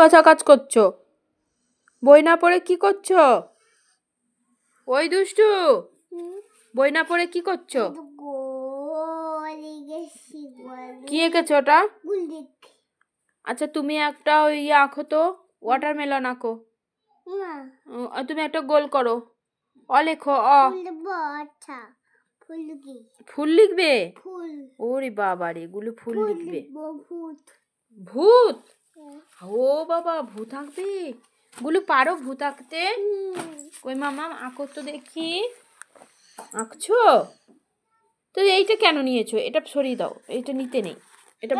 কথা কাজ করছো? বই না পড়ে কি করছো? ওই দুষ্টু, বই না পড়ে কি করছো? কি এঁকেছো ওটা? আচ্ছা তুমি একটা ইয়ে আঁকো তো, ওয়াটারমেলন আঁকো। তুমি একটা গোল করো, অ লেখো, অ। ফুল লিখবে? ওরে বাবা রে, এগুলো ফুল লিখবে। ভূত? ও বাবা, ভূত আঁকবে? গুলো পারো ভূত আঁকতে? কই মামা আঁকো তো দেখি। আঁকছো তো? এইটা কেন নিয়েছো? এটা সরিয়ে দাও, এটা নিতে নেই। এটা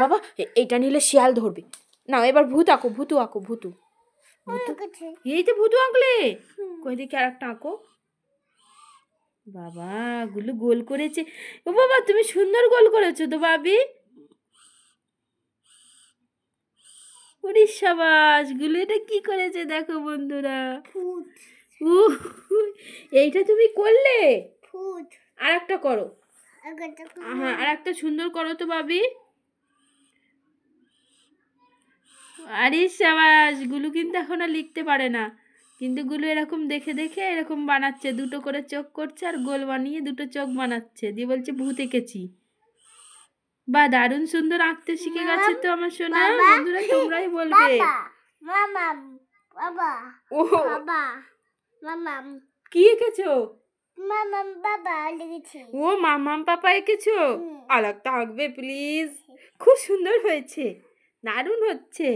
বাবা, এটা নিলে শিয়াল ধরবে। না, এবার ভূত আঁকো, ভূতু আঁকো, ভূতু। এই তো ভূতু আঁকলে। কই দেখি আর একটা আঁকো। বাবা, গুলো গোল করেছে। ও বাবা, তুমি সুন্দর গোল করেছো তো ভাবি। ওরে সাবাস, গুলো এটা কি করেছে দেখো বন্ধুরা। এইটা তুমি করলে? আর একটা করো। হ্যাঁ, আর একটা সুন্দর করো তো ভাবি। আরে সাবাস, গুলো কিন্তু এখন আর লিখতে পারে না, কিন্তু গুলো এরকম দেখে দেখে এরকম বানাচ্ছে, দুটো করে চোখ করছে আর গোল বানিয়ে দুটো চোখ বানাচ্ছে, দিয়ে বলছে ভূত এঁকেছি। বা দারুণ সুন্দর আঁকতে শিখে গেছে তো আমার সোনা। বন্ধুরা তোমরাই বলবে। কি এঁকেছো? ও মামাম পাপা এঁকেছো? আর একটা আঁকবে প্লিজ, খুব সুন্দর হয়েছে, দারুণ হচ্ছে।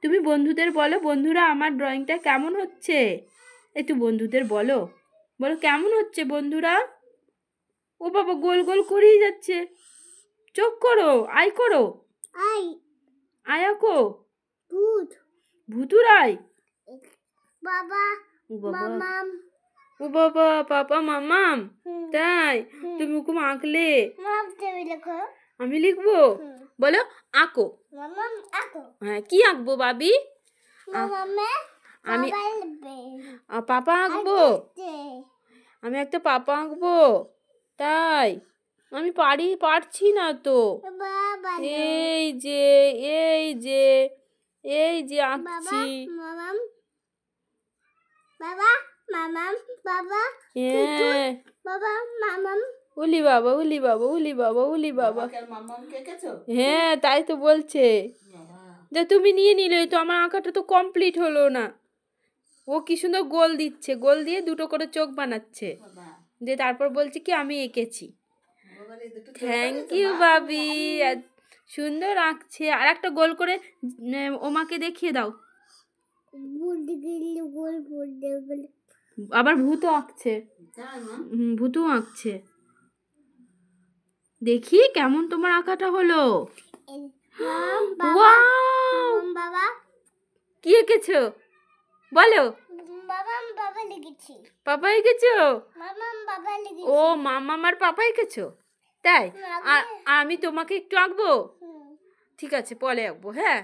তুমি বন্ধুদের বলো, বন্ধুরা আমার ড্রয়িংটা কেমন হচ্ছে? একটু বন্ধুদের বলো, বলো কেমন হচ্ছে বন্ধুরা। ও বাবা, গোল গোল করেই যাচ্ছে। চোখ করো, আই করো, আয় আঁকো। ভুতুর আয়। ও বাবা, পাপা মামাম, তাই? তুমি ওকে আঁকলে? আমি লিখবো? বলো আঁকো। হ্যাঁ, কি আঁকবো বাবি? আমি পাপা আঁকবো। আমি একটা পাপা আঁকবো, তাই? আমি পারছি না তো। এই যে এই যে এই যে আঁকছি। উলি বাবা, উলি বাবা, উলি বাবা, উলি বাবা। হ্যাঁ, তাই তো বলছে যে তুমি নিয়ে নিলে তো, আমার আঁকাটা তো কমপ্লিট হলো না। ও কি সুন্দর গোল দিচ্ছে, গোল দিয়ে দুটো করে চোখ বানাচ্ছে, দিয়ে তারপর বলছে কি আমি এঁকেছি। থ্যাংক ইউ বাবি, সুন্দর আঁকছে। আর একটা গোল করে ওমাকে দেখিয়ে দাও। আবার ভূতও আঁকছে। ভূতও আঁকছে। দেখি কেমন তোমার আঁকাটা হলো। কি এঁকেছো বলো? পাপা এঁকেছো? ও মামা আমার পাপা এঁকেছো, তাই? আর আমি তোমাকে একটু আঁকবো। ঠিক আছে, পরে আঁকবো। হ্যাঁ।